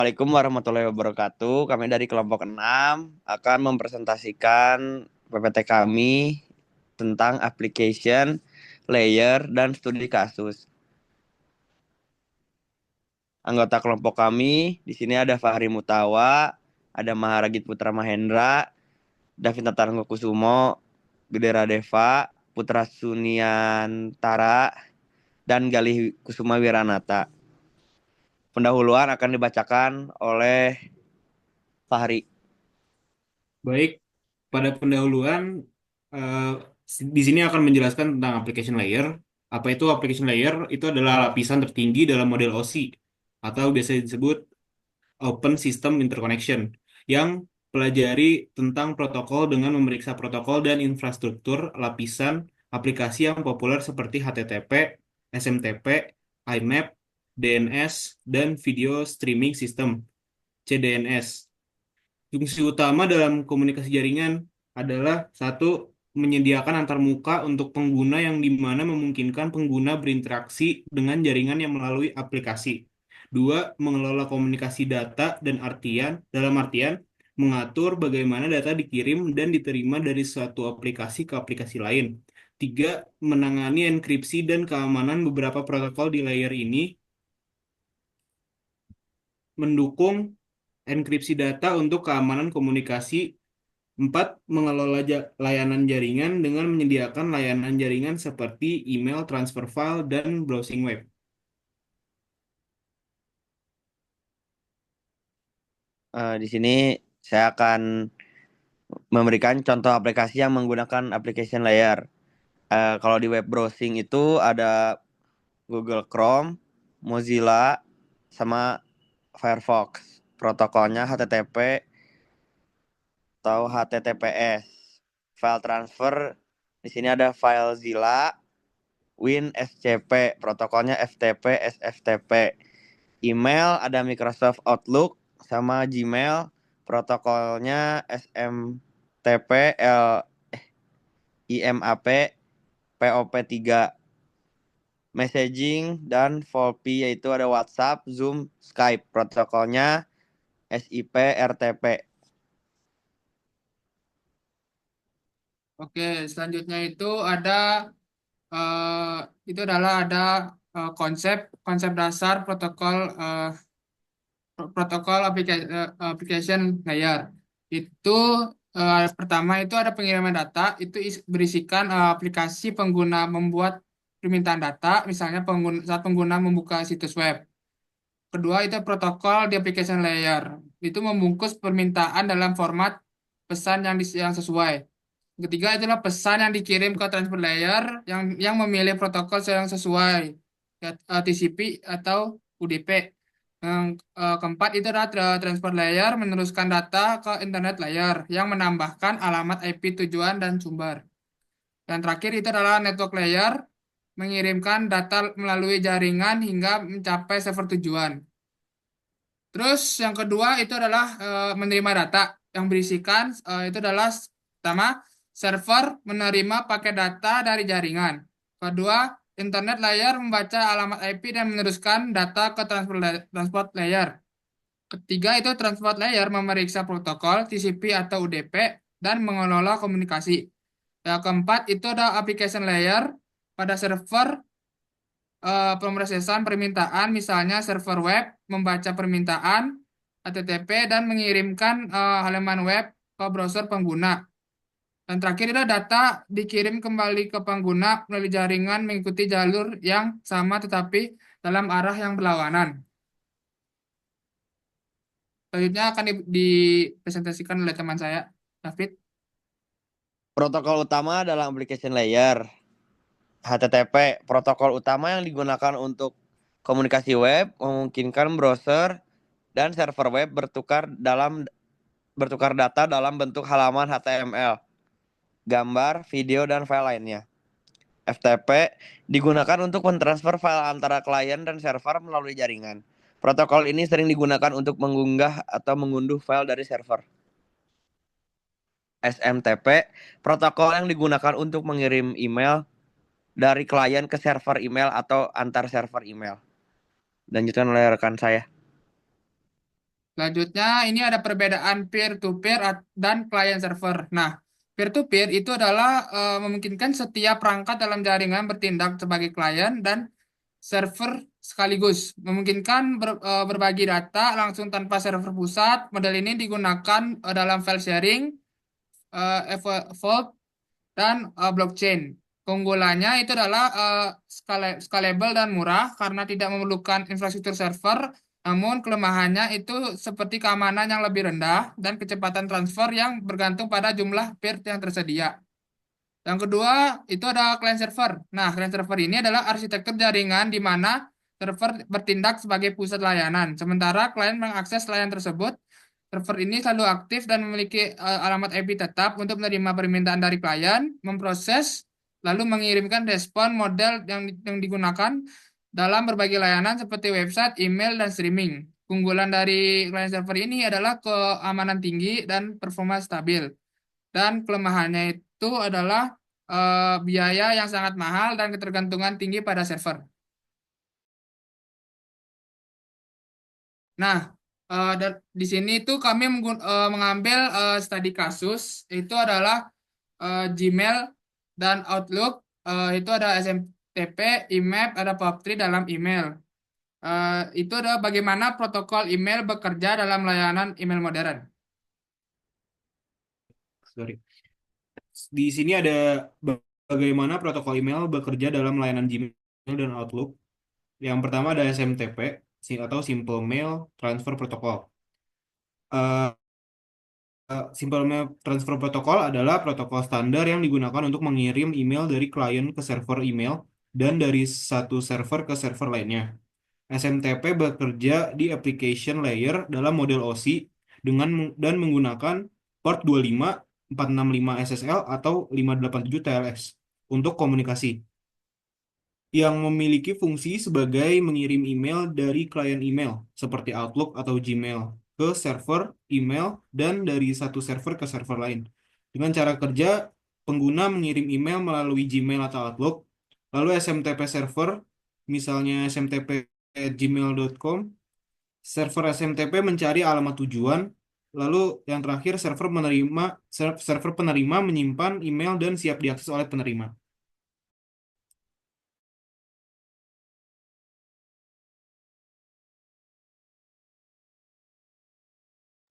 Assalamualaikum warahmatullahi wabarakatuh. Kami dari kelompok 6 akan mempresentasikan PPT kami tentang application, layer, dan studi kasus. Anggota kelompok kami di sini ada Fahri Mutawa, ada Maharagit Putra Mahendra, David Tatarangga Kusumo, Gedera Deva, Putra Suniantara, dan Galih Kusuma Wiranata. Pendahuluan akan dibacakan oleh Fahri. Baik, pada pendahuluan eh, di sini akan menjelaskan tentang application layer. Apa itu application layer? Itu adalah lapisan tertinggi dalam model OSI atau biasa disebut Open System Interconnection yang pelajari tentang protokol dengan memeriksa protokol dan infrastruktur lapisan aplikasi yang populer seperti HTTP, SMTP, IMAP, DNS, dan Video Streaming System (CDNS). Fungsi utama dalam komunikasi jaringan adalah satu, menyediakan antarmuka untuk pengguna yang dimana memungkinkan pengguna berinteraksi dengan jaringan yang melalui aplikasi. Dua, mengelola komunikasi data dan dalam artian mengatur bagaimana data dikirim dan diterima dari suatu aplikasi ke aplikasi lain. Tiga, menangani enkripsi dan keamanan beberapa protokol di layer ini, mendukung enkripsi data untuk keamanan komunikasi. Empat, mengelola layanan jaringan dengan menyediakan layanan jaringan seperti email, transfer file, dan browsing web. Di sini saya akan memberikan contoh aplikasi yang menggunakan application layer. Kalau di web browsing itu ada Google Chrome, Mozilla, sama Firefox. Protokolnya HTTP atau HTTPS. File transfer di sini ada FileZilla, WinSCP. Protokolnya FTP, SFTP. Email ada Microsoft Outlook sama Gmail. Protokolnya SMTP, IMAP, POP3. Messaging dan VoLP yaitu ada WhatsApp, Zoom, Skype. Protokolnya SIP, RTP. Oke, selanjutnya eh, itu adalah ada konsep konsep dasar protokol application layer. Itu pertama itu ada pengiriman data, itu berisikan aplikasi pengguna membuat permintaan data, misalnya saat pengguna membuka situs web. Kedua itu protokol di application layer. Itu membungkus permintaan dalam format pesan yang sesuai. Ketiga adalah pesan yang dikirim ke transport layer yang memilih protokol yang sesuai, ya, TCP atau UDP. Yang keempat itu adalah transport layer meneruskan data ke internet layer yang menambahkan alamat IP tujuan dan sumber. Dan terakhir itu adalah network layer mengirimkan data melalui jaringan hingga mencapai server tujuan. Terus yang kedua itu adalah menerima data yang berisikan itu adalah pertama server menerima paket data dari jaringan. Kedua, internet layer membaca alamat IP dan meneruskan data ke transport layer. Ketiga itu transport layer memeriksa protokol TCP atau UDP dan mengelola komunikasi. Yang keempat itu ada application layer pada server pemrosesan permintaan, misalnya server web membaca permintaan HTTP dan mengirimkan halaman web ke browser pengguna. Dan terakhir adalah data dikirim kembali ke pengguna melalui jaringan mengikuti jalur yang sama tetapi dalam arah yang berlawanan. Selanjutnya akan dipresentasikan oleh teman saya, David. Protokol utama dalam application layer. HTTP, protokol utama yang digunakan untuk komunikasi web, memungkinkan browser dan server web bertukar data dalam bentuk halaman HTML, gambar, video, dan file lainnya. FTP digunakan untuk mentransfer file antara klien dan server melalui jaringan. Protokol ini sering digunakan untuk mengunggah atau mengunduh file dari server. SMTP, protokol yang digunakan untuk mengirim email dari klien ke server email atau antar server email. Lanjutkan oleh rekan saya. Selanjutnya, ini ada perbedaan peer-to-peer dan client-server. Nah, peer-to-peer itu adalah memungkinkan setiap perangkat dalam jaringan bertindak sebagai klien dan server sekaligus. Memungkinkan berbagi data langsung tanpa server pusat. Model ini digunakan dalam file sharing, Vault, dan blockchain. Keunggulannya itu adalah scalable dan murah karena tidak memerlukan infrastruktur server. Namun kelemahannya itu seperti keamanan yang lebih rendah dan kecepatan transfer yang bergantung pada jumlah peer yang tersedia. Yang kedua, itu ada client server. Nah, client server ini adalah arsitektur jaringan di mana server bertindak sebagai pusat layanan. Sementara klien mengakses layanan tersebut. Server ini selalu aktif dan memiliki alamat IP tetap untuk menerima permintaan dari klien, memproses, lalu mengirimkan respon model yang digunakan dalam berbagai layanan seperti website, email, dan streaming. Keunggulan dari client server ini adalah keamanan tinggi dan performa stabil. Dan kelemahannya itu adalah biaya yang sangat mahal dan ketergantungan tinggi pada server. Nah, di sini itu kami mengambil studi kasus, itu adalah Gmail dan Outlook, itu ada SMTP, IMAP, ada POP3 dalam email. Itu adalah bagaimana protokol email bekerja dalam layanan email modern. Sorry. Di sini ada bagaimana protokol email bekerja dalam layanan Gmail dan Outlook. Yang pertama ada SMTP atau Simple Mail Transfer Protocol. Eh, Simple Mail Transfer Protocol adalah protokol standar yang digunakan untuk mengirim email dari klien ke server email dan dari satu server ke server lainnya. SMTP bekerja di application layer dalam model OSI dan menggunakan port 25, 465 SSL atau 587 TLS untuk komunikasi yang memiliki fungsi sebagai mengirim email dari klien email seperti Outlook atau Gmail ke server email dan dari satu server ke server lain. Dengan cara kerja, pengguna mengirim email melalui Gmail atau Outlook, lalu SMTP server, misalnya smtp@gmail.com, server SMTP mencari alamat tujuan, lalu yang terakhir server penerima menyimpan email dan siap diakses oleh penerima.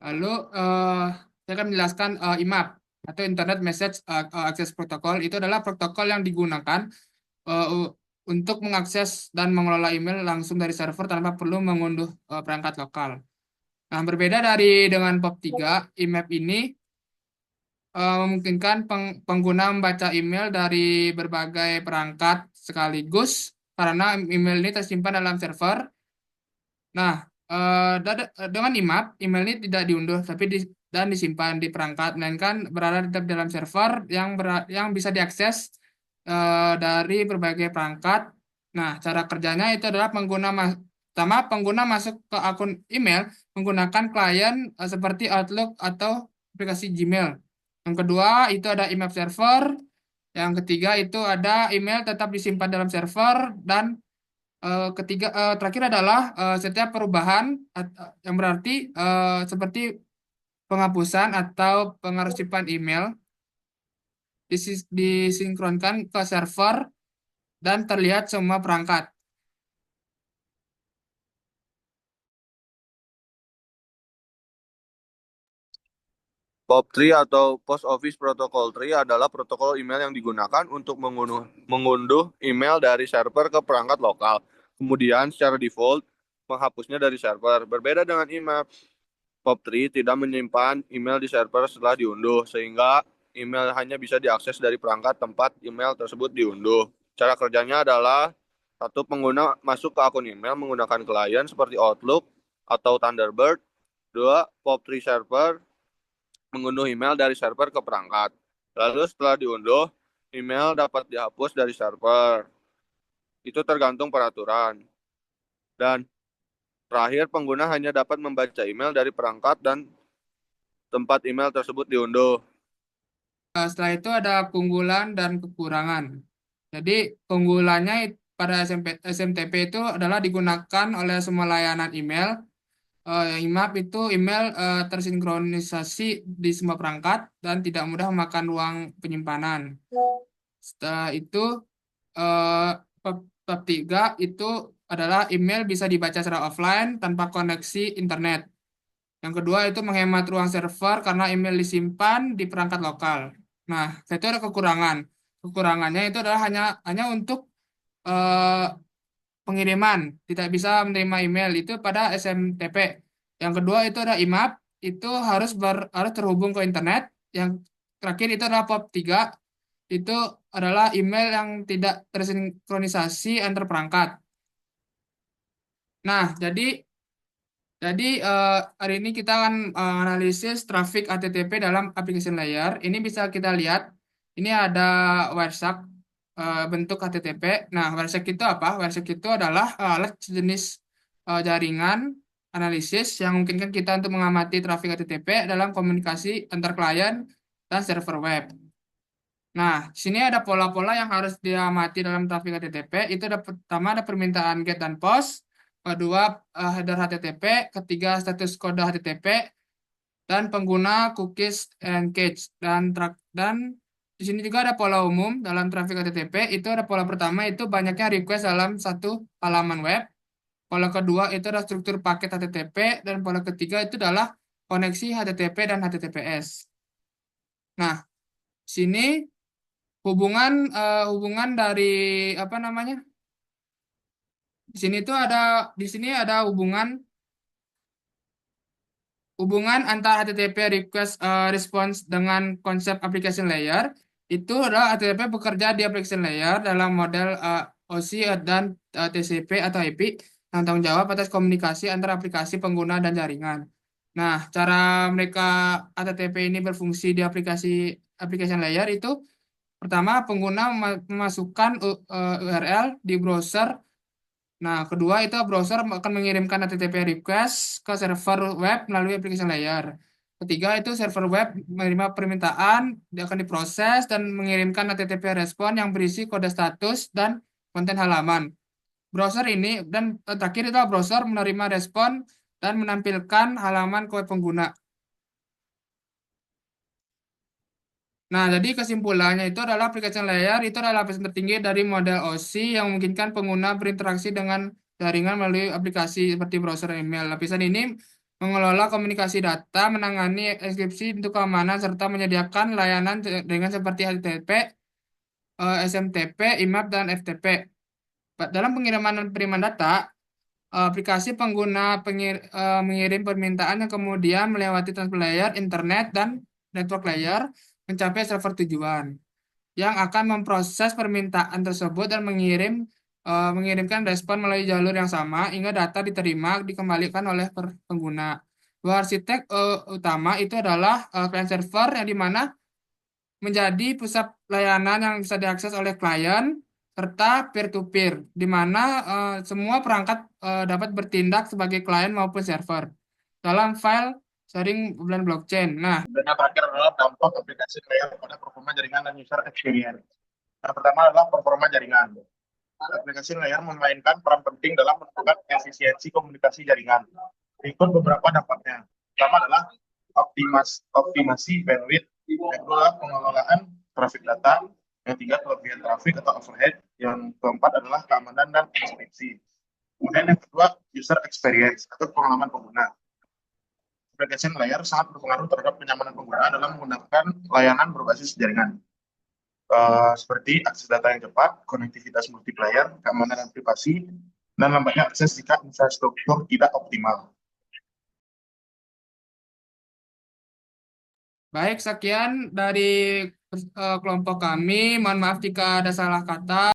Lalu saya akan menjelaskan IMAP atau Internet Message Access Protocol. Itu adalah protokol yang digunakan untuk mengakses dan mengelola email langsung dari server tanpa perlu mengunduh perangkat lokal. Nah, berbeda dengan POP3, IMAP ini memungkinkan pengguna membaca email dari berbagai perangkat sekaligus karena email ini tersimpan dalam server. Nah, dengan IMAP, email ini tidak diunduh dan disimpan di perangkat, melainkan berada tetap dalam server yang bisa diakses dari berbagai perangkat. Nah, cara kerjanya itu adalah pengguna masuk ke akun email menggunakan klien seperti Outlook atau aplikasi Gmail. Yang kedua, itu ada IMAP server. Yang ketiga, itu ada email tetap disimpan dalam server. Dan terakhir adalah setiap perubahan yang berarti seperti penghapusan atau pengarsipan email disinkronkan ke server dan terlihat semua perangkat. POP3 atau Post Office Protocol 3 adalah protokol email yang digunakan untuk mengunduh email dari server ke perangkat lokal. Kemudian secara default menghapusnya dari server. Berbeda dengan IMAP, POP3 tidak menyimpan email di server setelah diunduh, sehingga email hanya bisa diakses dari perangkat tempat email tersebut diunduh. Cara kerjanya adalah satu, pengguna masuk ke akun email menggunakan klien seperti Outlook atau Thunderbird. Dua, POP3 server mengunduh email dari server ke perangkat. Lalu setelah diunduh, email dapat dihapus dari server. Itu tergantung peraturan. Dan terakhir, pengguna hanya dapat membaca email dari perangkat dan tempat email tersebut diunduh. Setelah itu ada keunggulan dan kekurangan. Jadi keunggulannya pada SMTP itu adalah digunakan oleh semua layanan email. IMAP itu email tersinkronisasi di semua perangkat dan tidak mudah memakan ruang penyimpanan. Setelah itu bab 3 itu adalah email bisa dibaca secara offline tanpa koneksi internet. Yang kedua itu menghemat ruang server karena email disimpan di perangkat lokal. Nah, itu ada kekurangan. Kekurangannya itu adalah hanya untuk eh, pengiriman, tidak bisa menerima email itu pada SMTP. Yang kedua itu ada IMAP, itu harus terhubung ke internet. Yang terakhir itu adalah POP 3, itu adalah email yang tidak tersinkronisasi antar perangkat. Nah, jadi hari ini kita akan analisis traffic HTTP dalam application layer. Ini bisa kita lihat. Ini ada Wireshark bentuk HTTP. Nah, Wireshark itu apa? Wireshark itu adalah alat sejenis jaringan analisis yang memungkinkan kita untuk mengamati traffic HTTP dalam komunikasi antar klien dan server web. Nah, di sini ada pola-pola yang harus diamati dalam traffic HTTP. Itu ada pertama ada permintaan get dan post, kedua header HTTP, ketiga status kode HTTP, dan pengguna cookies and cache dan di sini juga ada pola umum dalam traffic HTTP. Itu ada pola pertama itu banyaknya request dalam satu halaman web. Pola kedua itu ada struktur paket HTTP dan pola ketiga itu adalah koneksi HTTP dan HTTPS. Nah, sini hubungan dari apa namanya? Di sini ada hubungan antara HTTP request response dengan konsep application layer. Itu adalah HTTP bekerja di application layer dalam model OSI dan TCP atau IP yang tanggung jawab atas komunikasi antara aplikasi pengguna dan jaringan. Nah, cara mereka HTTP ini berfungsi di application layer itu pertama pengguna memasukkan URL di browser. Nah, kedua itu browser akan mengirimkan HTTP request ke server web melalui application layer. Ketiga itu server web menerima permintaan, dia akan diproses dan mengirimkan HTTP respon yang berisi kode status dan konten halaman. Browser ini dan terakhir itu browser menerima respon dan menampilkan halaman ke web pengguna. Nah, jadi kesimpulannya itu adalah application layer itu adalah lapisan tertinggi dari model OSI yang memungkinkan pengguna berinteraksi dengan jaringan melalui aplikasi seperti browser email. Lapisan ini mengelola komunikasi data, menangani enkripsi untuk keamanan, serta menyediakan layanan dengan seperti HTTP, SMTP, IMAP, dan FTP. Dalam pengiriman dan penerimaan data, aplikasi pengguna mengirim permintaan yang kemudian melewati transport layer, internet, dan network layer mencapai server tujuan yang akan memproses permintaan tersebut dan mengirimkan respon melalui jalur yang sama hingga data diterima dikembalikan oleh pengguna. Dua arsitek utama itu adalah client server yang dimana menjadi pusat layanan yang bisa diakses oleh klien serta peer-to-peer, di mana semua perangkat dapat bertindak sebagai klien maupun server dalam file sharing dan blockchain. Nah, Dan yang terakhir adalah dampak aplikasi layer pada performa jaringan dan user experience. Yang pertama adalah performa jaringan. Aplikasi layer memainkan peran penting dalam menentukan efisiensi komunikasi jaringan. Berikut beberapa dampaknya. Pertama adalah optimasi bandwidth. Yang kedua adalah pengelolaan traffic data. Yang ketiga kelebihan traffic atau overhead. Yang keempat adalah keamanan dan enkripsi. Kemudian yang kedua user experience atau pengalaman pengguna. Application layer sangat berpengaruh terhadap kenyamanan pengguna dalam menggunakan layanan berbasis jaringan. Seperti akses data yang cepat, konektivitas multiplayer, keamanan dan privasi, dan lambatnya akses jika infrastruktur tidak optimal. baik, sekian dari kelompok kami. Mohon maaf jika ada salah kata.